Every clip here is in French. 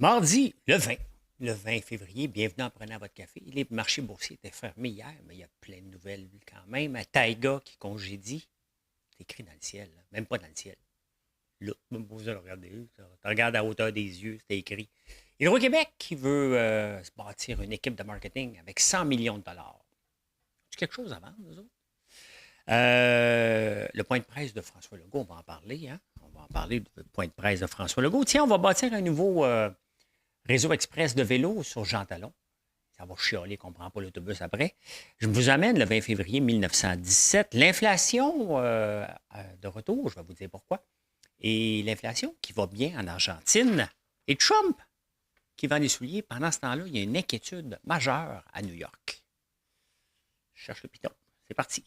Mardi, le 20 février, bienvenue en prenant votre café. Les marchés boursiers étaient fermés hier, mais il y a plein de nouvelles quand même. Taïga qui congédie, c'est écrit dans le ciel, là. Même pas dans le ciel. Là, même pas besoin de regarder. Tu regardes à hauteur des yeux, c'est écrit. Hydro-Québec qui veut se bâtir une équipe de marketing avec 100 millions de dollars. C'est quelque chose à vendre, nous autres? Le point de presse de François Legault, on va en parler. Hein? On va en parler du point de presse de François Legault. Tiens, on va bâtir un nouveau réseau express de vélo sur Jean Talon. Ça va chialer qu'on ne prend pas l'autobus après. Je vous amène le 20 février 1917. L'inflation de retour, je vais vous dire pourquoi. Et l'inflation qui va bien en Argentine. Et Trump qui vend des souliers. Pendant ce temps-là, il y a une inquiétude majeure à New York. Je cherche le piton. C'est parti.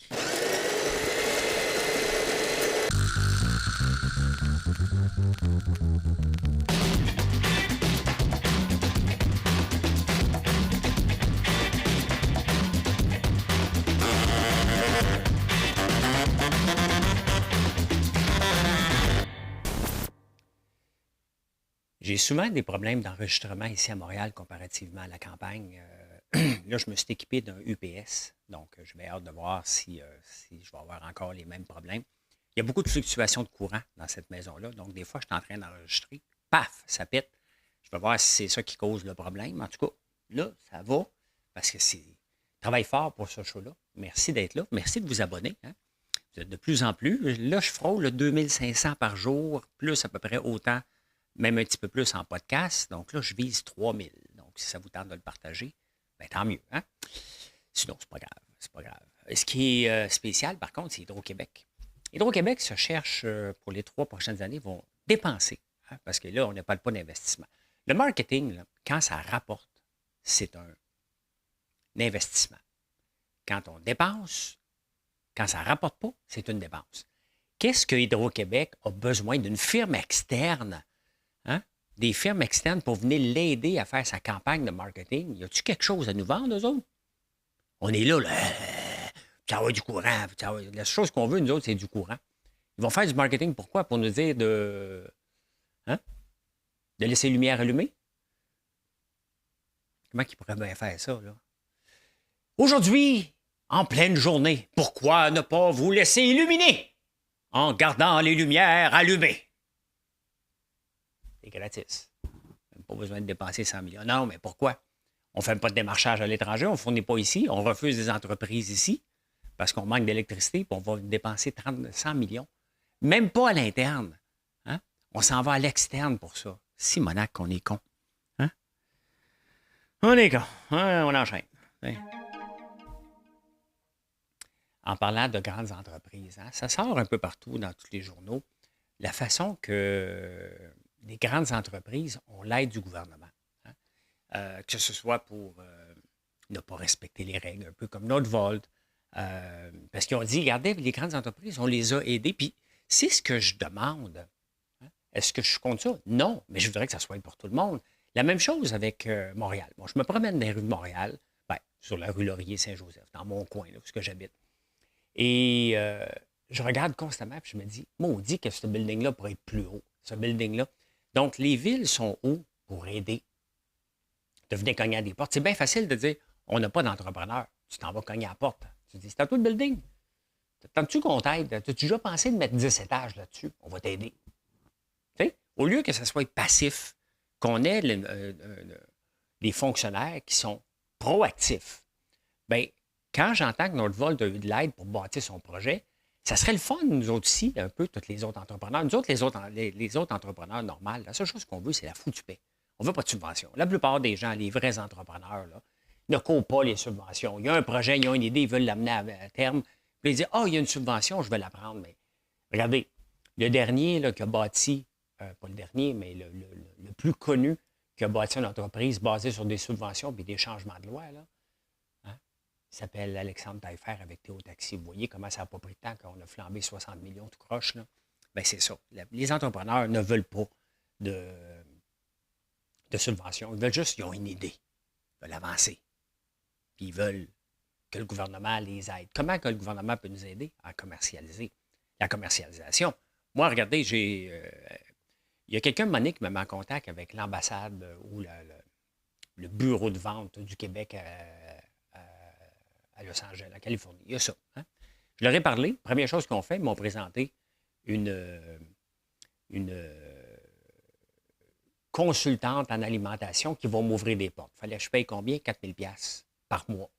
J'ai souvent des problèmes d'enregistrement ici à Montréal comparativement à la campagne. Là, je me suis équipé d'un UPS, donc je vais hâte de voir si je vais avoir encore les mêmes problèmes. Il y a beaucoup de fluctuations de courant dans cette maison-là, donc des fois, je suis en train d'enregistrer, paf, ça pète. Je vais voir si c'est ça qui cause le problème. En tout cas, là, ça va, parce que c'est travaille fort pour ce show-là. Merci d'être là. Merci de vous abonner. Hein? Vous êtes de plus en plus. Là, je frôle le 2500 par jour, plus à peu près autant, même un petit peu plus en podcast. Donc là, je vise 3000. Donc, si ça vous tente de le partager, bien, tant mieux. Hein? Sinon, c'est pas grave. C'est pas grave. Ce qui est spécial, par contre, c'est Hydro-Québec. Hydro-Québec se cherche pour les 3 prochaines années, vont dépenser. Hein, parce que là, on n'a pas d'investissement. Le marketing, là, quand ça rapporte, c'est un investissement. Quand on dépense, quand ça ne rapporte pas, c'est une dépense. Qu'est-ce que Hydro-Québec a besoin d'une firme externe? Hein? Des firmes externes pour venir l'aider à faire sa campagne de marketing. Y a-t-il quelque chose à nous vendre, eux autres? On est là, ça va du courant. La chose qu'on veut, nous autres, c'est du courant. Ils vont faire du marketing, pourquoi? Pour nous dire hein? De laisser lumière allumée? Comment ils pourraient bien faire ça, là? Aujourd'hui, en pleine journée, pourquoi ne pas vous laisser illuminer en gardant les lumières allumées? C'est gratis. Même pas besoin de dépenser 100 millions. Non, mais pourquoi? On ne fait pas de démarchage à l'étranger, on ne fournit pas ici, on refuse des entreprises ici parce qu'on manque d'électricité, puis on va dépenser 100 millions. Même pas à l'interne. Hein? On s'en va à l'externe pour ça. Simonac, qu'on est con. Hein? On est con. Hein? On enchaîne. Hein? En parlant de grandes entreprises, hein? Ça sort un peu partout dans tous les journaux, la façon que les grandes entreprises ont l'aide du gouvernement. Hein? Que ce soit pour ne pas respecter les règles, un peu comme Nordvolt. Parce qu'ils ont dit, regardez, les grandes entreprises, on les a aidées. Puis c'est ce que je demande. Hein? Est-ce que je suis contre ça? Non, mais je voudrais que ça soit pour tout le monde. La même chose avec Montréal. Bon, je me promène dans les rues de Montréal, ben, sur la rue Laurier-Saint-Joseph, dans mon coin, là, où j'habite. Et je regarde constamment, puis je me dis, maudit que ce building-là pourrait être plus haut, ce building-là. Donc, les villes sont hauts pour aider. De venir cogner à des portes. C'est bien facile de dire, on n'a pas d'entrepreneur. Tu t'en vas cogner à la porte. Tu te dis, c'est à toi le building. T'entends-tu qu'on t'aide? As-tu déjà pensé de mettre 10 étages là-dessus? On va t'aider. Tu sais, au lieu que ça soit passif, qu'on ait les fonctionnaires qui sont proactifs, bien, quand j'entends que Nordvolt a eu de l'aide pour bâtir son projet, ça serait le fun, nous autres aussi, un peu, tous les autres entrepreneurs. Nous autres, les autres entrepreneurs normaux, la seule chose qu'on veut, c'est la foutue paix. On ne veut pas de subventions. La plupart des gens, les vrais entrepreneurs, là, ne courent pas les subventions. Il y a un projet, ils ont une idée, ils veulent l'amener à terme. Puis ils disent, il y a une subvention, je vais la prendre. Mais regardez, le dernier là, qui a bâti, pas le dernier, mais le plus connu, qui a bâti une entreprise basée sur des subventions et des changements de loi, là, hein, il s'appelle Alexandre Taillefer avec Théo Taxi. Vous voyez comment ça n'a pas pris de temps qu'on a flambé 60 millions tout croche. Là. Bien, c'est ça. Les entrepreneurs ne veulent pas de subventions. Ils veulent juste, ils ont une idée. Ils veulent avancer. Puis ils veulent que le gouvernement les aide. Comment que le gouvernement peut nous aider à commercialiser? La commercialisation. Moi, regardez, Il y a quelqu'un, Monique, qui me met en contact avec l'ambassade ou le bureau de vente du Québec à Los Angeles, en Californie. Il y a ça. Hein? Je leur ai parlé. Première chose qu'ils ont fait, ils m'ont présenté une consultante en alimentation qui va m'ouvrir des portes. Il fallait que je paye combien? 4 000 $ par mois.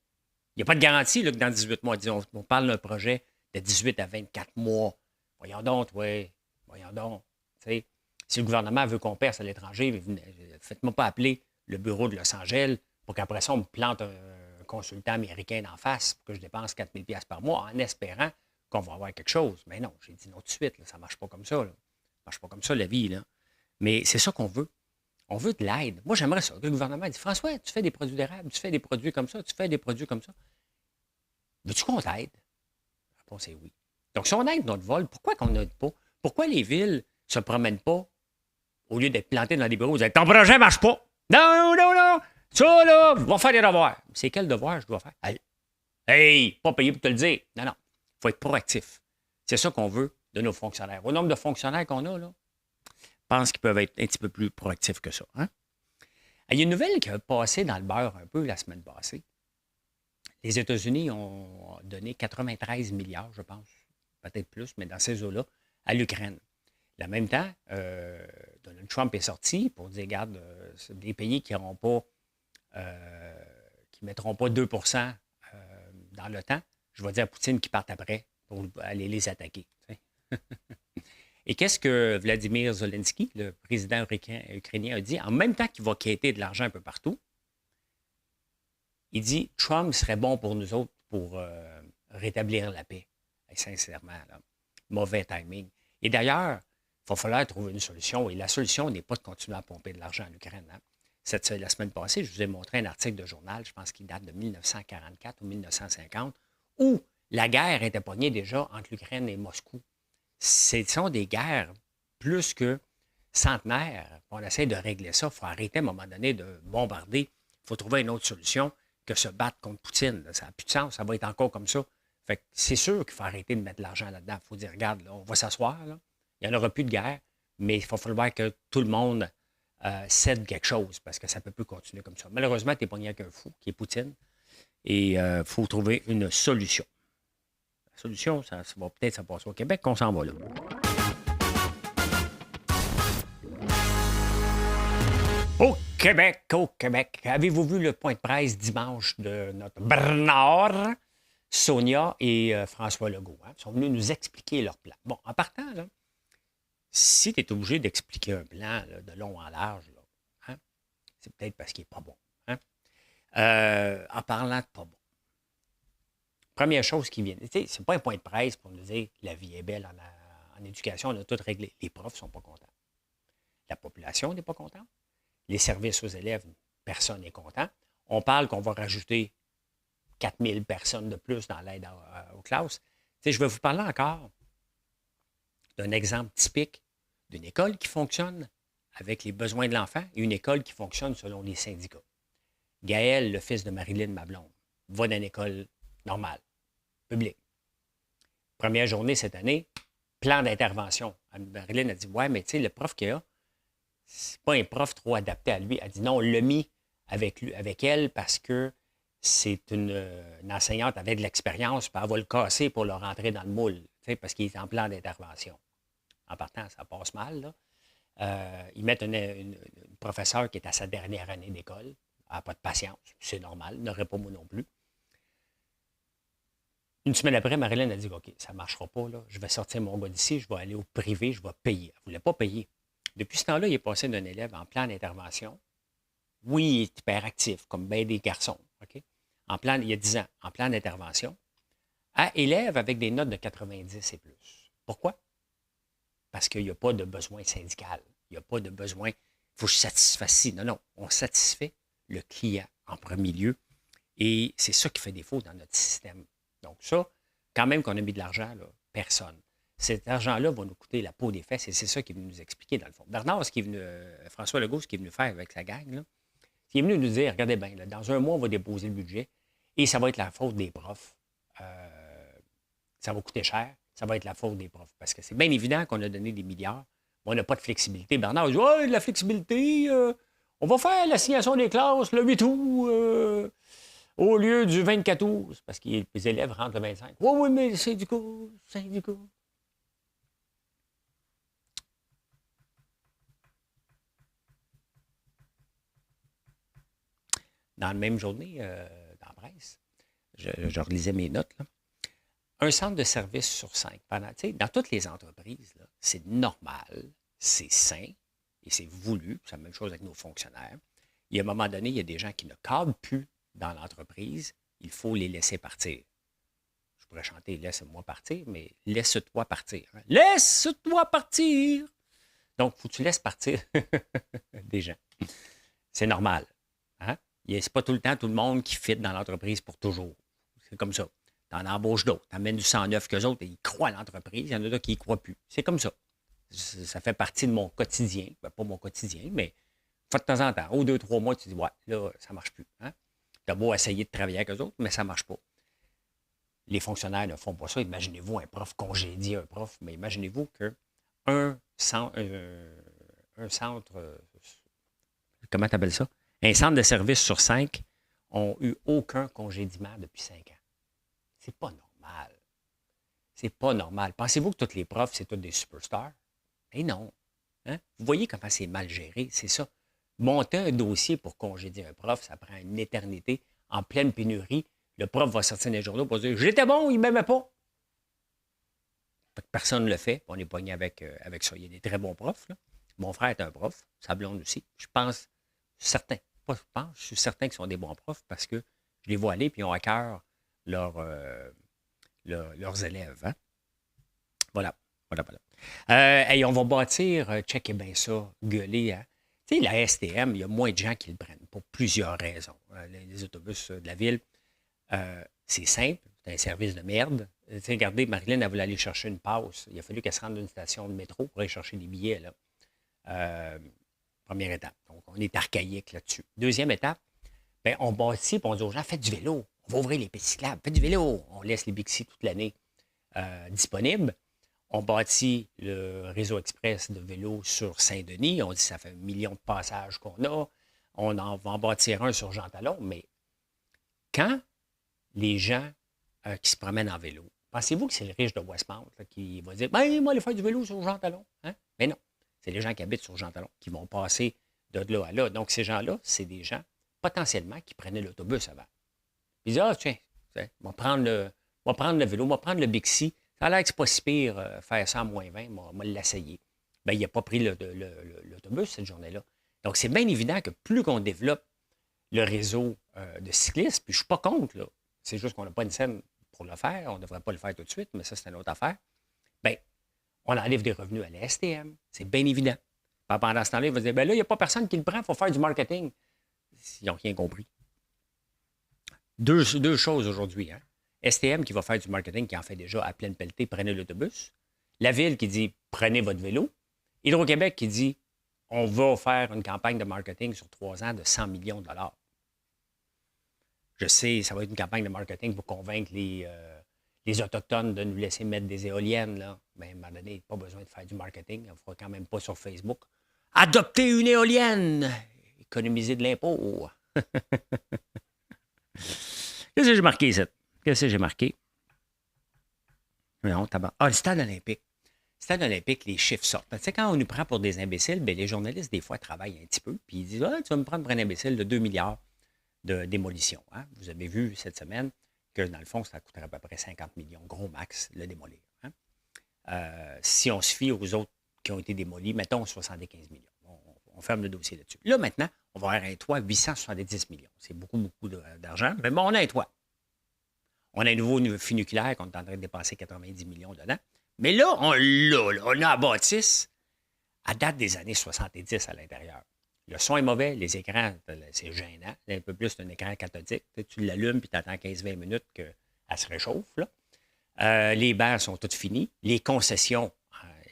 Il n'y a pas de garantie là, que dans 18 mois, disons, on parle d'un projet de 18 à 24 mois. Voyons donc, oui. Voyons donc. T'sais, si le gouvernement veut qu'on perce à l'étranger, faites-moi pas appeler le bureau de Los Angeles pour qu'après ça, on me plante un consultant américain d'en face pour que je dépense 4 000 $ par mois en espérant qu'on va avoir quelque chose. Mais non, j'ai dit non tout de suite. Là, ça ne marche pas comme ça. Là. Ça ne marche pas comme ça, la vie. Là. Mais c'est ça qu'on veut. On veut de l'aide. Moi, j'aimerais ça. Le gouvernement dit François, tu fais des produits d'érable, tu fais des produits comme ça, tu fais des produits comme ça. Veux-tu qu'on t'aide? La réponse est oui. Donc, si on aide notre vol, pourquoi qu'on n'aide pas? Pourquoi les villes ne se promènent pas au lieu d'être plantées dans des bureaux? Vous dites, ton projet ne marche pas. Non, non, non. Ça, là, je vais faire des devoirs. C'est quel devoir je dois faire? Hey, pas payé pour te le dire. Non, non. Il faut être proactif. C'est ça qu'on veut de nos fonctionnaires. Au nombre de fonctionnaires qu'on a, là, je pense qu'ils peuvent être un petit peu plus proactifs que ça. Hein? Il y a une nouvelle qui a passé dans le beurre un peu la semaine passée. Les États-Unis ont donné 93 milliards, je pense, peut-être plus, mais dans ces eaux-là, à l'Ukraine. En même temps, Donald Trump est sorti pour dire, regarde, c'est des pays qui n'auront pas, qui ne mettront pas 2 dans l'OTAN. Je vais dire à Poutine qu'ils partent après pour aller les attaquer. Et qu'est-ce que Vladimir Zelensky, le président ukrainien, a dit? En même temps qu'il va quêter de l'argent un peu partout, il dit Trump serait bon pour nous autres pour rétablir la paix. Et sincèrement, là, mauvais timing. Et d'ailleurs, il va falloir trouver une solution. Et la solution n'est pas de continuer à pomper de l'argent en Ukraine. Hein. La semaine passée, je vous ai montré un article de journal, je pense qu'il date de 1944 ou 1950, où la guerre était pognée déjà entre l'Ukraine et Moscou. Ce sont des guerres plus que centenaires. On essaie de régler ça. Il faut arrêter à un moment donné de bombarder. Il faut trouver une autre solution que se battre contre Poutine. Là. Ça n'a plus de sens. Ça va être encore comme ça. Fait que c'est sûr qu'il faut arrêter de mettre de l'argent là-dedans. Il faut dire, regarde, là, on va s'asseoir. Là. Il n'y en aura plus de guerre, mais il va falloir que tout le monde cède quelque chose parce que ça ne peut plus continuer comme ça. Malheureusement, tu es pogné avec un fou qui est Poutine et il faut trouver une solution. La solution, ça va peut-être se passer au Québec, qu'on s'en va là. Au Québec. Avez-vous vu le point de presse dimanche de notre Bernard, Sonia et François Legault? Hein? Ils sont venus nous expliquer leur plan. Bon, en partant, là, si tu es obligé d'expliquer un plan là, de long en large, là, hein, c'est peut-être parce qu'il n'est pas bon. Hein? En parlant de pas bon. Première chose qui vient, ce n'est pas un point de presse pour nous dire la vie est belle en éducation, on a tout réglé. Les profs ne sont pas contents. La population n'est pas contente. Les services aux élèves, personne n'est content. On parle qu'on va rajouter 4000 personnes de plus dans l'aide aux classes. Je vais vous parler encore d'un exemple typique d'une école qui fonctionne avec les besoins de l'enfant et une école qui fonctionne selon les syndicats. Gaël, le fils de Marilyn, ma blonde, va dans une école normale, publique. Première journée cette année, plan d'intervention. Marilyn a dit, ouais, mais tu sais, le prof qu'il y a, c'est pas un prof trop adapté à lui. Elle dit non, on l'a mis avec elle parce que c'est une enseignante avec de l'expérience, puis elle va le casser pour le rentrer dans le moule, parce qu'il est en plan d'intervention. En partant, ça passe mal. Là. Ils mettent une professeure qui est à sa dernière année d'école. Elle n'a pas de patience. C'est normal. N'aurait pas moi non plus. Une semaine après, Marilyn a dit OK, ça ne marchera pas. Là. Je vais sortir mon gars d'ici, je vais aller au privé, je vais payer. Elle ne voulait pas payer. Depuis ce temps-là, il est passé d'un élève en plan d'intervention. Oui, il est hyperactif, comme bien des garçons. Okay? Il y a 10 ans, en plan d'intervention, à élève avec des notes de 90 et plus. Pourquoi? Parce qu'il n'y a pas de besoin syndical. Il n'y a pas de besoin, il faut que je satisfasse. Non, non, on satisfait le client en premier lieu. Et c'est ça qui fait défaut dans notre système. Donc ça, quand même qu'on a mis de l'argent, là, personne. Cet argent-là va nous coûter la peau des fesses et c'est ça qu'il veut nous expliquer dans le fond. Bernard, François Legault, ce qu'il est venu faire avec sa gang, là, il est venu nous dire, regardez bien, là, dans un mois, on va déposer le budget et ça va être la faute des profs. Ça va coûter cher, ça va être la faute des profs. Parce que c'est bien évident qu'on a donné des milliards On n'a pas de flexibilité. Bernard dit, ouais, de la flexibilité, on va faire l'assignation des classes le 8 août au lieu du 24 août. C'est parce que les élèves rentrent le 25. Oui, oui, mais syndicat. Dans la même journée, dans la presse, je relisais mes notes, là. Un centre de service sur 5. Dans toutes les entreprises, là, c'est normal, c'est sain et c'est voulu. C'est la même chose avec nos fonctionnaires. Il y a un moment donné, il y a des gens qui ne cadrent plus dans l'entreprise. Il faut les laisser partir. Je pourrais chanter Laisse-moi partir, mais laisse-toi partir. Hein. Laisse-toi partir! Donc, il faut que tu laisses partir des gens. C'est normal. Hein? C'est pas tout le temps tout le monde qui fit dans l'entreprise pour toujours. C'est comme ça. Tu en embauches d'autres. Tu amènes du 109 qu'eux autres, et ils croient à l'entreprise. Il y en a d'autres qui n'y croient plus. C'est comme ça. Ça fait partie de mon quotidien. Ben, pas mon quotidien, mais de temps en temps, au 2-3 mois, tu dis, ouais, là, ça ne marche plus. Hein? Tu as beau essayer de travailler avec eux autres, mais ça ne marche pas. Les fonctionnaires ne font pas ça. Imaginez-vous un prof congédier un prof, mais imaginez-vous qu'un centre, comment tu appelles ça? Un centre de service sur 5 n'ont eu aucun congédiement depuis 5 ans. C'est pas normal. C'est pas normal. Pensez-vous que tous les profs, c'est tous des superstars? Eh non. Hein? Vous voyez comment c'est mal géré, c'est ça. Monter un dossier pour congédier un prof, ça prend une éternité. En pleine pénurie, le prof va sortir des journaux pour dire « J'étais bon, il ne m'aimait pas ». Personne ne le fait. On est pogné avec ça. Il y a des très bons profs. Là. Mon frère est un prof, sa blonde aussi. Je pense, certain, pas je pense, je suis certain qu'ils sont des bons profs parce que je les vois aller et ils ont à cœur leurs élèves. Hein? Voilà. Hey, on va bâtir, checkez bien ça, gueuler. Hein? Tu sais, la STM, il y a moins de gens qui le prennent pour plusieurs raisons. Les autobus de la ville, c'est simple, c'est un service de merde. Tu sais, regardez, Marilyn, elle voulait aller chercher une passe. Il a fallu qu'elle se rende d'une station de métro pour aller chercher des billets. Là. Première étape. Donc, on est archaïque là-dessus. Deuxième étape, bien, on bâtit et on dit aux gens, faites du vélo. On va ouvrir les pistes cyclables. Faites du vélo. On laisse les Bixi toute l'année disponibles. On bâtit le réseau express de vélo sur Saint-Denis. On dit que ça fait 1 million de passages qu'on a. On en va en bâtir un sur Jean Talon. Mais quand les gens qui se promènent en vélo, pensez-vous que c'est le riche de Westmount là, qui va dire ben, moi, aller faire du vélo sur Jean Talon? Hein? Mais non. C'est les gens qui habitent sur Jean Talon qui vont passer de là à là. Donc, ces gens-là, c'est des gens potentiellement qui prenaient l'autobus avant. Ils disent ah, tiens, on va prendre le vélo, on va prendre le Bixi. Ça a l'air que c'est pas si pire faire ça à moins 20, on va l'essayer. Bien, il n'a pas pris l'autobus cette journée-là. Donc, c'est bien évident que plus qu'on développe le réseau de cyclistes, puis je ne suis pas contre, là. C'est juste qu'on n'a pas une scène pour le faire. On ne devrait pas le faire tout de suite, mais ça, c'est une autre affaire. Bien, on enlève des revenus à la STM. C'est bien évident. Pendant ce temps-là, il va dire, bien là, il n'y a pas personne qui le prend, il faut faire du marketing. Ils n'ont rien compris. Deux choses aujourd'hui. Hein? STM qui va faire du marketing, qui en fait déjà à pleine pelletée, prenez l'autobus. La ville qui dit, prenez votre vélo. Hydro-Québec qui dit, on va faire une campagne de marketing sur 3 ans de 100 millions de dollars. Je sais, ça va être une campagne de marketing pour convaincre les Autochtones de nous laisser mettre des éoliennes. Là. Mais à un moment donné, pas besoin de faire du marketing. On ne fera quand même pas sur Facebook. Adopter une éolienne! Économiser de l'impôt. Qu'est-ce que j'ai marqué, ça? Qu'est-ce que j'ai marqué? Non, le stade olympique. Le stade olympique, les chiffres sortent. Tu sais, quand on nous prend pour des imbéciles, bien, les journalistes, des fois, travaillent un petit peu. Puis ils disent ah, tu vas me prendre pour un imbécile de 2 milliards de démolition. Hein? Vous avez vu cette semaine que, dans le fond, ça coûterait à peu près 50 millions, gros max, le démolir. Hein? Si on se fie aux autres qui ont été démolis, mettons 75 millions. On ferme le dossier là-dessus. Là, maintenant, on va avoir un toit à 870 millions. C'est beaucoup, beaucoup d'argent. Mais bon, on a un toit. On a un nouveau funiculaire qu'on est en train de dépenser 90 millions dedans. Mais là, on a à bâtisse à date des années 70 à l'intérieur. Le son est mauvais, les écrans, c'est gênant. Un peu plus d'un écran cathodique. Tu l'allumes puis tu attends 15-20 minutes qu'elle se réchauffe. Là. Les bancs sont toutes finis. Les concessions,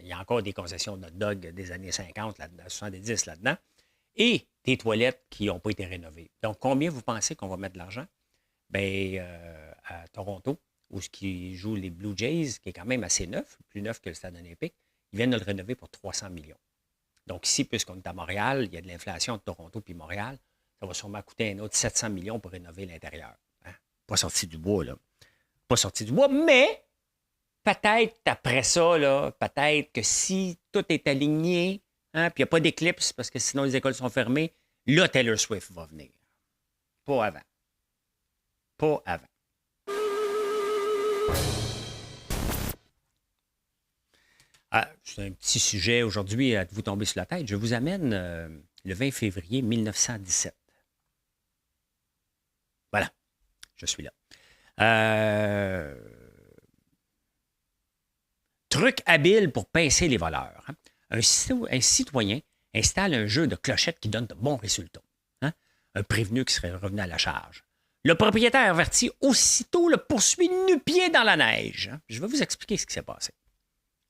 il y a encore des concessions de hot dog des années 50, 70 là-dedans. Et des toilettes qui n'ont pas été rénovées. Donc, combien vous pensez qu'on va mettre de l'argent? Bien, à Toronto, où qui joue les Blue Jays, qui est quand même assez neuf, plus neuf que le stade olympique, Ils viennent de le rénover pour 300 millions. Donc ici, puisqu'on est à Montréal, il y a de l'inflation de Toronto puis Montréal, ça va sûrement coûter un autre 700 millions pour rénover l'intérieur. Hein? Pas sorti du bois, là. Pas sorti du bois, mais peut-être après ça, là, peut-être que si tout est aligné, hein, puis il n'y a pas d'éclipse parce que sinon les écoles sont fermées, là, Taylor Swift va venir. Pas avant. Pas avant. Ah, c'est un petit sujet aujourd'hui à vous tomber sur la tête. Je vous amène le 20 février 1917. Voilà, je suis là. Truc habile pour pincer les voleurs. Hein? Un citoyen installe un jeu de clochettes qui donne de bons résultats. Hein? Un prévenu qui serait revenu à la charge. Le propriétaire averti aussitôt le poursuit nu-pied dans la neige. Hein? Je vais vous expliquer ce qui s'est passé.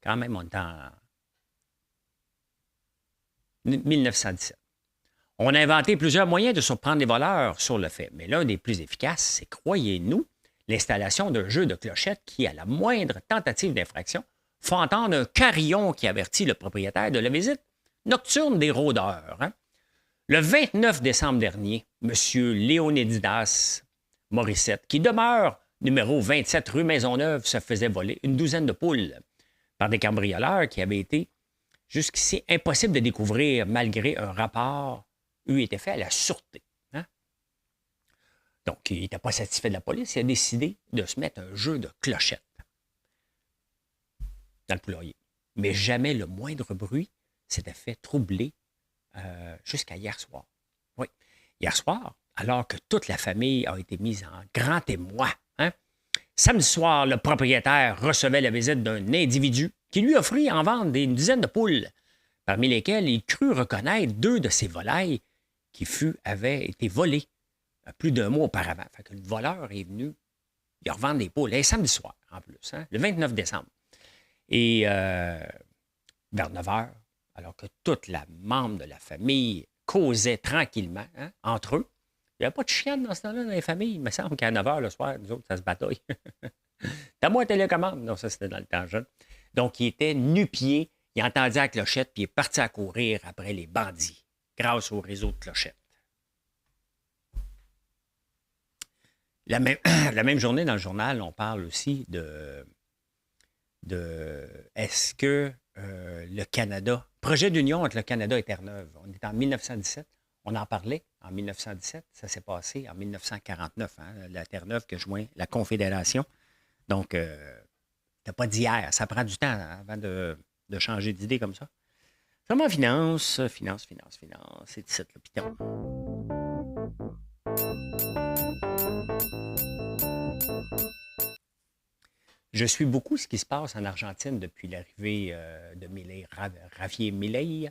Quand même, on est en 1917. On a inventé plusieurs moyens de surprendre les voleurs sur le fait, mais l'un des plus efficaces, c'est, croyez-nous, l'installation d'un jeu de clochettes qui, à la moindre tentative d'infraction, fait entendre un carillon qui avertit le propriétaire de la visite nocturne des rôdeurs. Hein? Le 29 décembre dernier, M. Léonidas Morissette, qui demeure numéro 27 rue Maisonneuve, se faisait voler une douzaine de poules par des cambrioleurs qui avaient été jusqu'ici impossible de découvrir malgré un rapport eût été fait à la sûreté. Hein? Donc, il n'était pas satisfait de la police. Il a décidé de se mettre un jeu de clochettes dans le poulailler. Mais jamais le moindre bruit s'était fait troubler jusqu'à hier soir. Oui, hier soir, alors que toute la famille a été mise en grand émoi. Hein? Samedi soir, le propriétaire recevait la visite d'un individu qui lui offrit en vente une dizaine de poules, parmi lesquelles il crut reconnaître 2 de ses volailles qui avaient été volées plus d'1 mois auparavant. Fait que le voleur est venu, il revendre des poules, un samedi soir en plus, hein, le 29 décembre. Et vers 9 h, alors que toute la membre de la famille causait tranquillement hein, entre eux, il n'y avait pas de chienne dans ce temps-là dans les familles. Il me semble qu'à 9 h le soir, nous autres, ça se bataille. T'as moi télécommande. Non, ça, c'était dans le temps jeune. Donc, il était nu-pied, il entendit la clochette, puis il est parti à courir après les bandits, grâce au réseau de clochettes. La même journée, dans le journal, on parle aussi de est-ce que le Canada, projet d'union entre le Canada et Terre-Neuve, on est en 1917, on en parlait en 1917, ça s'est passé en 1949, hein, la Terre-Neuve qui a joint la Confédération. Donc, c'est pas d'hier, ça prend du temps hein, avant de changer d'idée comme ça. Vraiment finance, c'est ici l'hôpital. Je suis beaucoup ce qui se passe en Argentine depuis l'arrivée de Javier Milei,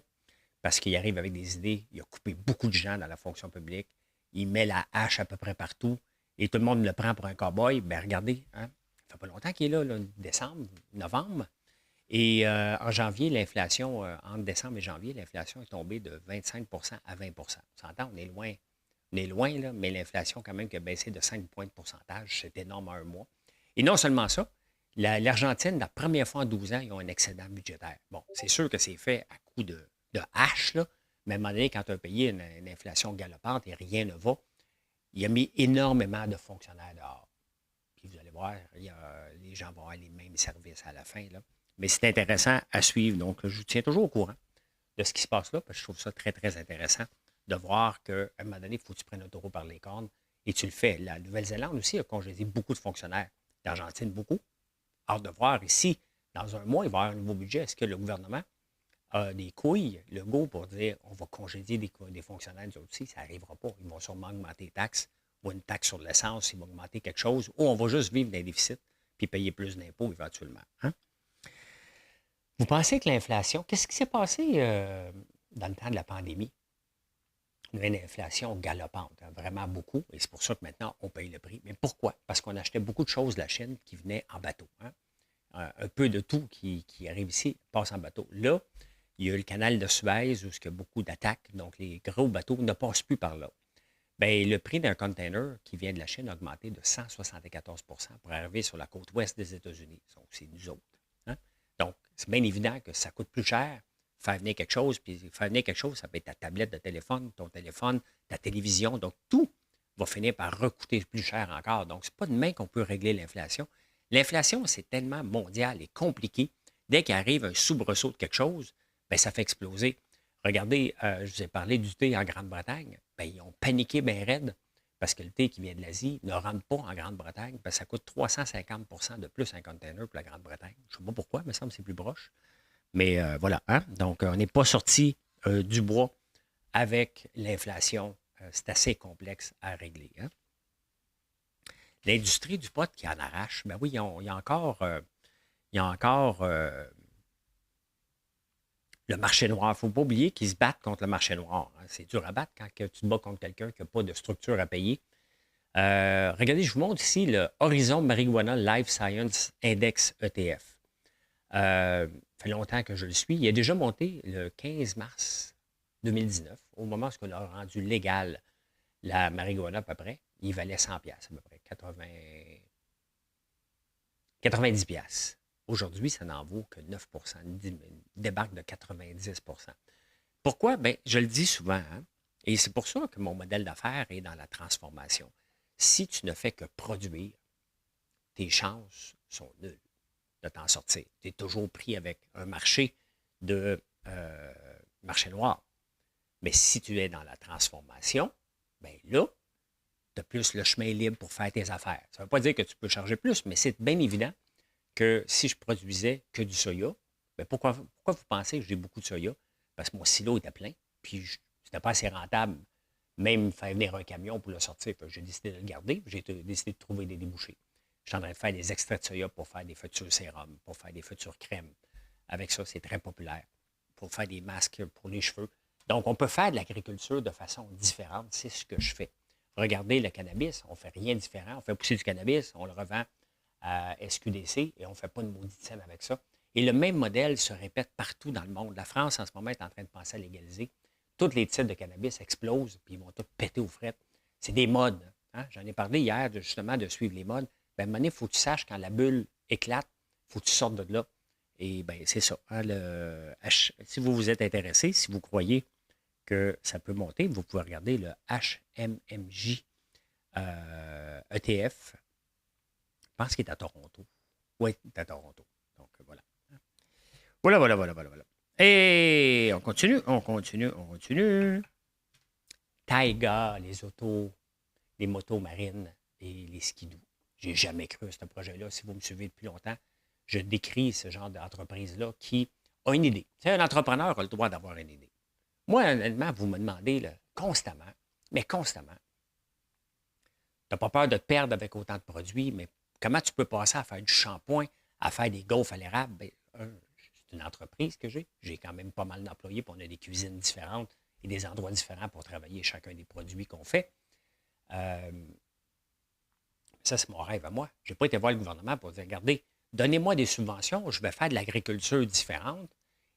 parce qu'il arrive avec des idées. Il a coupé beaucoup de gens dans la fonction publique. Il met la hache à peu près partout et tout le monde le prend pour un cow-boy. Bien, regardez, hein, ça fait pas longtemps qu'il est là, décembre, novembre. Et en janvier, l'inflation, entre décembre et janvier, l'inflation est tombée de 25 à 20 On s'entend, on est loin, là, mais l'inflation, quand même, qui a baissé de 5 points de pourcentage, c'est énorme en un mois. Et non seulement ça, l'Argentine, la première fois en 12 ans, ils ont un excédent budgétaire. Bon, c'est sûr que c'est fait à coup de hache, là, mais à un moment donné, quand un pays a une inflation galopante et rien ne va, il a mis énormément de fonctionnaires dehors. Puis vous allez voir, les gens vont avoir les mêmes services à la fin, là. Mais c'est intéressant à suivre. Donc, je vous tiens toujours au courant de ce qui se passe là, parce que je trouve ça très, très intéressant de voir qu'à un moment donné, il faut que tu prennes le taureau par les cornes et tu le fais. La Nouvelle-Zélande aussi a congédié beaucoup de fonctionnaires. L'Argentine, beaucoup. Hâte de voir ici, dans un mois, il va y avoir un nouveau budget. Est-ce que le gouvernement a des couilles, le go pour dire on va congédier des fonctionnaires nous autres aussi? Ça n'arrivera pas. Ils vont sûrement augmenter les taxes ou une taxe sur l'essence, ils vont augmenter quelque chose, ou on va juste vivre d'un déficit puis payer plus d'impôts éventuellement. Hein? Vous pensez que l'inflation, qu'est-ce qui s'est passé dans le temps de la pandémie? On avait une inflation galopante, hein, vraiment beaucoup, et c'est pour ça que maintenant, on paye le prix. Mais pourquoi? Parce qu'on achetait beaucoup de choses de la Chine qui venaient en bateau. Hein? Un peu de tout qui arrive ici passe en bateau. Là, il y a eu le canal de Suez où il y a beaucoup d'attaques, donc les gros bateaux ne passent plus par là. Bien, le prix d'un container qui vient de la Chine a augmenté de 174 pour arriver sur la côte ouest des États-Unis. Donc, c'est nous autres. Hein? Donc, c'est bien évident que ça coûte plus cher faire venir quelque chose, puis faire venir quelque chose, ça peut être ta tablette de téléphone, ton téléphone, ta télévision, donc tout va finir par recoûter plus cher encore. Donc, c'est pas de main qu'on peut régler l'inflation. L'inflation, c'est tellement mondial et compliqué. Dès qu'il arrive un soubresaut de quelque chose, bien, ça fait exploser. Regardez, je vous ai parlé du thé en Grande-Bretagne. Bien, ils ont paniqué bien raide parce que le thé qui vient de l'Asie ne rentre pas en Grande-Bretagne parce que ça coûte 350 de plus un container pour la Grande-Bretagne. Je ne sais pas pourquoi, il me semble que c'est plus proche. Mais voilà. Hein? Donc, on n'est pas sorti du bois avec l'inflation. C'est assez complexe à régler. Hein? L'industrie du pot qui en arrache, ben oui, il y a encore le marché noir. Il ne faut pas oublier qu'ils se battent contre le marché noir. Hein. C'est dur à battre quand tu te bats contre quelqu'un qui n'a pas de structure à payer. Regardez, je vous montre ici le Horizon Marijuana Life Science Index ETF. Ça fait longtemps que je le suis. Il a déjà monté le 15 mars 2019, au moment où on a rendu légal la marijuana à peu près. Il valait 100$ à peu près, 90$. Aujourd'hui, ça n'en vaut que 9 Il débarque de 90 Pourquoi? Bien, je le dis souvent, hein, et c'est pour ça que mon modèle d'affaires est dans la transformation. Si tu ne fais que produire, tes chances sont nulles de t'en sortir. Tu es toujours pris avec un marché de marché noir. Mais si tu es dans la transformation, bien là, tu as plus le chemin libre pour faire tes affaires. Ça ne veut pas dire que tu peux charger plus, mais c'est bien évident que si je produisais que du soya, bien pourquoi vous pensez que j'ai beaucoup de soya? Parce que mon silo était plein, puis c'était pas assez rentable, même faire venir un camion pour le sortir. J'ai décidé de le garder, j'ai décidé de trouver des débouchés. Je suis en train de faire des extraits de soya pour faire des futurs sérums, pour faire des futures crèmes. Avec ça, c'est très populaire. Pour faire des masques pour les cheveux. Donc, on peut faire de l'agriculture de façon différente. C'est ce que je fais. Regardez le cannabis, on ne fait rien de différent. On fait pousser du cannabis, on le revend à SQDC et on ne fait pas de maudite scène avec ça. Et le même modèle se répète partout dans le monde. La France, en ce moment, est en train de penser à légaliser. Tous les types de cannabis explosent puis ils vont tout péter aux frettes. C'est des modes. Hein? J'en ai parlé hier, justement, de suivre les modes. Bien, à un moment donné, il faut que tu saches quand la bulle éclate, il faut que tu sortes de là. Et bien, c'est ça. Hein, si vous vous êtes intéressé, si vous croyez que ça peut monter, vous pouvez regarder le HMMJ ETF. Je pense qu'il est à Toronto. Oui, il est à Toronto. Donc, voilà. Voilà. Et on continue. Taiga, les motos marines et les skidoo. J'ai jamais cru à ce projet-là. Si vous me suivez depuis longtemps, je décris ce genre d'entreprise-là qui a une idée. Tu sais, un entrepreneur a le droit d'avoir une idée. Moi, honnêtement, vous me demandez là, constamment, tu n'as pas peur de te perdre avec autant de produits, mais comment tu peux passer à faire du shampoing, à faire des gaufres à l'érable? Bien, c'est une entreprise que j'ai. J'ai quand même pas mal d'employés, puis on a des cuisines différentes et des endroits différents pour travailler chacun des produits qu'on fait. Ça, c'est mon rêve à moi. Je n'ai pas été voir le gouvernement pour dire, regardez, donnez-moi des subventions, je vais faire de l'agriculture différente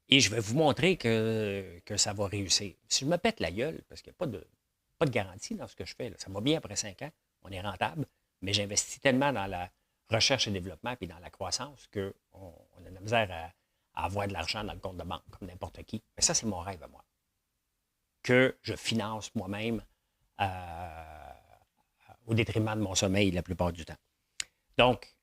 et je vais vous montrer que ça va réussir. Si je me pète la gueule, parce qu'il n'y a pas de garantie dans ce que je fais, là. Ça va bien après 5 ans, on est rentable, mais j'investis tellement dans la recherche et développement et dans la croissance qu'on a de la misère à avoir de l'argent dans le compte de banque, comme n'importe qui. Mais ça, c'est mon rêve à moi. Que je finance moi-même au détriment de mon sommeil la plupart du temps. Donc,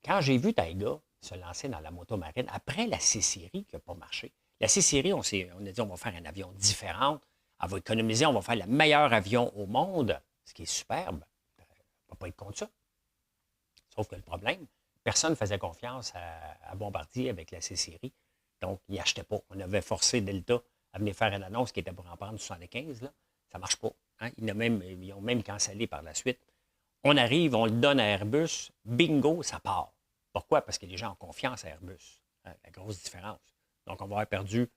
quand j'ai vu Taiga se lancer dans la moto marine, après la C-Série qui n'a pas marché, la C-Série, on a dit on va faire un avion différent, on va économiser, on va faire le meilleur avion au monde, ce qui est superbe. On ne va pas être contre ça. Sauf que le problème, personne ne faisait confiance à Bombardier avec la C-Série. Donc, ils n'achetaient pas. On avait forcé Delta à venir faire une annonce qui était pour en prendre 75. Là. Ça ne marche pas. Hein? Ils ont même cancellé par la suite. On arrive, on le donne à Airbus, bingo, ça part. Pourquoi? Parce que les gens ont confiance à Airbus. Hein? La grosse différence. Donc, on va avoir perdu.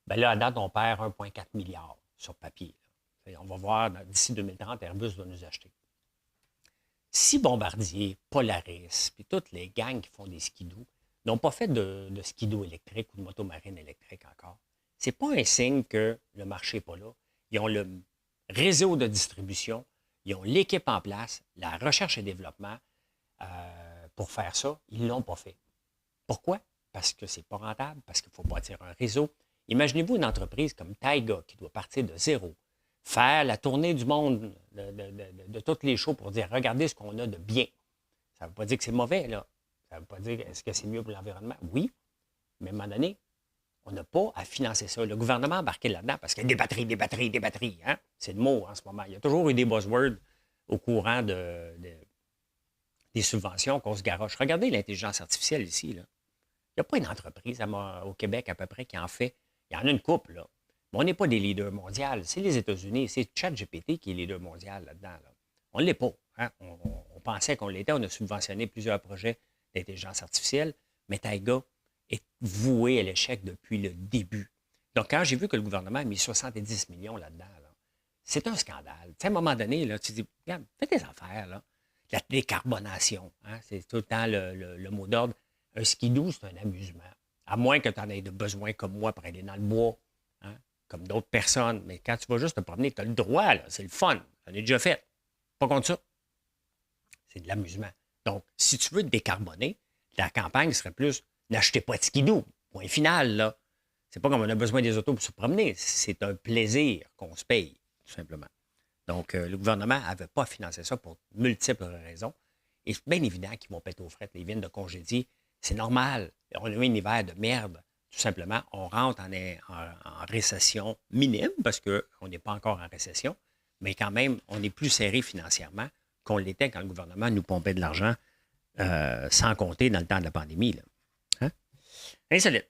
Bien là, à date, on perd 1,4 milliard sur papier. Là. On va voir, d'ici 2030, Airbus va nous acheter. Si Bombardier, Polaris, puis toutes les gangs qui font des skidoo n'ont pas fait de skidoo électrique ou de motomarine électrique encore, ce n'est pas un signe que le marché n'est pas là. Ils ont le réseau de distribution, ils ont l'équipe en place, la recherche et développement pour faire ça, ils ne l'ont pas fait. Pourquoi? parce que c'est pas rentable, parce qu'il faut bâtir un réseau. Imaginez-vous une entreprise comme Taiga qui doit partir de zéro, faire la tournée du monde de toutes les shows pour dire regardez ce qu'on a de bien. Ça ne veut pas dire que c'est mauvais, là. Ça ne veut pas dire est-ce que c'est mieux pour l'environnement. Oui, mais à un moment donné, on n'a pas à financer ça. Le gouvernement a embarqué là-dedans parce qu'il y a des batteries. Hein? C'est le mot en ce moment. Il y a toujours eu des buzzwords au courant des subventions qu'on se garoche. Regardez l'intelligence artificielle ici. Là. Il n'y a pas une entreprise au Québec à peu près qui en fait. Il y en a une couple, là. Mais on n'est pas des leaders mondiaux. C'est les États-Unis. C'est ChatGPT qui est leader mondial là-dedans. Là. On ne l'est pas. Hein? On pensait qu'on l'était. On a subventionné plusieurs projets d'intelligence artificielle. Mais Taiga est voué à l'échec depuis le début. Donc, quand j'ai vu que le gouvernement a mis 70 millions là-dedans, là, c'est un scandale. Tu sais, à un moment donné, là, tu dis, regarde, fais tes affaires. Là. La décarbonation, hein? C'est tout le temps le mot d'ordre. Un skidoo, c'est un amusement. À moins que tu en aies de besoin comme moi pour aller dans le bois, hein? Comme d'autres personnes. Mais quand tu vas juste te promener, tu as le droit, là, c'est le fun. J'en ai déjà fait. Pas contre ça. C'est de l'amusement. Donc, si tu veux te décarboner, la campagne serait plus n'achetez pas de skidoo. Point final, là. C'est pas comme on a besoin des autos pour se promener. C'est un plaisir qu'on se paye, tout simplement. Donc, le gouvernement n'avait pas financé ça pour multiples raisons. Et c'est bien évident qu'ils vont péter aux frettes. Ils viennent de congédier. C'est normal. On a eu un hiver de merde. Tout simplement, on rentre en récession minime parce qu'on n'est pas encore en récession, mais quand même, on est plus serré financièrement qu'on l'était quand le gouvernement nous pompait de l'argent sans compter dans le temps de la pandémie. Là. Hein? Insolite.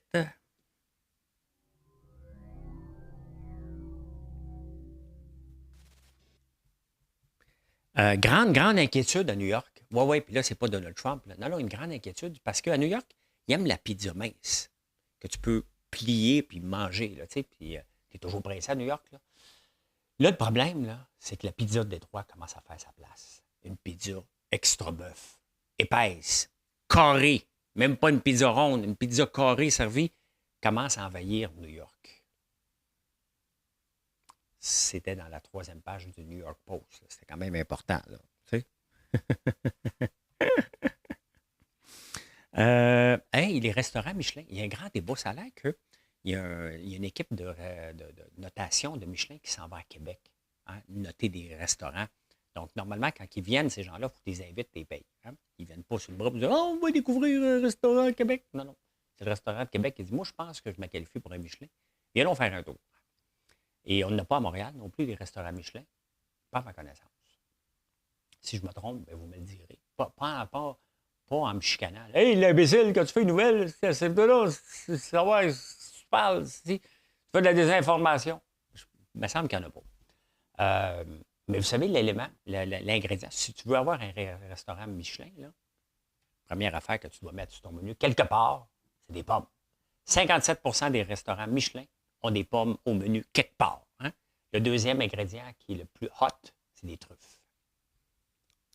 Grande inquiétude à New York. Oui, puis là, c'est pas Donald Trump. Là. Non, une grande inquiétude parce qu'à New York, ils aiment la pizza mince que tu peux plier puis manger. Là, puis tu es toujours pressé à New York. Là, le problème, là, c'est que la pizza de Détroit commence à faire sa place. Une pizza extra bœuf, épaisse, carrée, même pas une pizza ronde, une pizza carrée servie, commence à envahir New York. C'était dans la 3e page du New York Post. C'était quand même important, là. Tu sais? Hey, les restaurants Michelin, il y a un grand débat. Ça a l'air qu'il y a une équipe de notation de Michelin qui s'en va à Québec, hein, noter des restaurants. Donc, normalement, quand ils viennent, ces gens-là, il faut que tu les invites, tu les payes. Hein? Ils ne viennent pas sur le bras et disent oh, on va découvrir un restaurant à Québec. Non, non. C'est le restaurant de Québec qui dit moi, je pense que je me qualifie pour un Michelin. Viens, on faire un tour. Et on n'a pas à Montréal non plus les restaurants Michelin, pas à ma connaissance. Si je me trompe, bien, vous me le direz. Pas en me chicanant. Hey, l'imbécile, quand tu fais une nouvelle, c'est là, savoir si tu parles, si tu fais de la désinformation. Il me semble qu'il n'y en a pas. Mais vous savez, l'élément, l'ingrédient, si tu veux avoir un restaurant Michelin, là, première affaire que tu dois mettre sur ton menu, quelque part, c'est des pommes. 57 des restaurants Michelin ont des pommes au menu quelque part. Hein? Le deuxième ingrédent qui est le plus hot, c'est des truffes.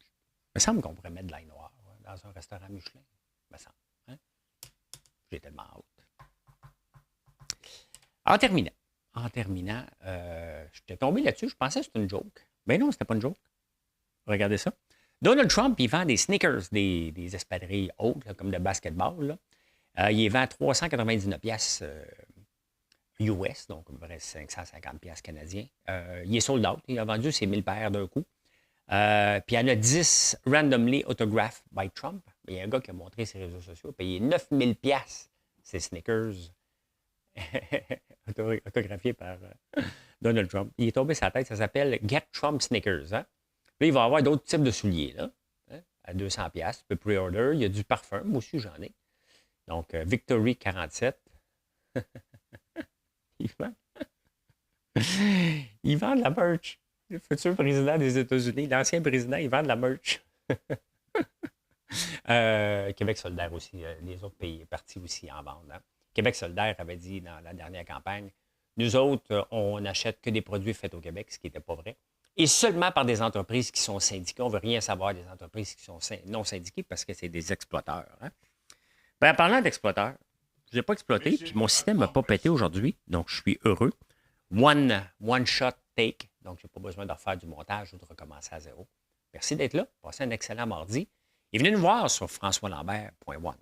Il me semble qu'on pourrait mettre de l'ail noir dans un restaurant Michelin. Il me semble. Hein? J'ai tellement hâte. En terminant, j'étais tombé là-dessus. Je pensais que c'était une joke. Ben non, c'était pas une joke. Regardez ça. Donald Trump, il vend des sneakers, des espadrilles hautes, là, comme de basketball. Là. Il les vend à 399 piastres US, donc à peu près 550 piastres canadiens. Il est sold out. Il a vendu ses 1000 paires d'un coup. Puis il y en a 10 randomly autographed by Trump. Il y a un gars qui a montré ses réseaux sociaux, payé 9000 piastres ces sneakers autographiés par Donald Trump. Il est tombé sur la tête, ça s'appelle Get Trump Sneakers. Hein? Là, il va y avoir d'autres types de souliers là, hein, à 200 piastres. Tu peux pre-order. Il y a du parfum, moi aussi j'en ai. Donc, Victory 47. Il vend de la merch. Le futur président des États-Unis, l'ancien président, il vend de la merch. Québec solidaire aussi, les autres pays partis aussi en vente. Hein. Québec solidaire avait dit dans la dernière campagne, nous autres, on n'achète que des produits faits au Québec, ce qui n'était pas vrai. Et seulement par des entreprises qui sont syndiquées. On ne veut rien savoir des entreprises qui sont non syndiquées parce que c'est des exploiteurs. Hein. Ben, en parlant d'exploiteurs, je n'ai pas exploité, puis mon système n'a pas pété aujourd'hui, donc je suis heureux. One shot take, donc je n'ai pas besoin de refaire du montage ou de recommencer à zéro. Merci d'être là. Passez un excellent mardi. Et venez nous voir sur françoislambert.one.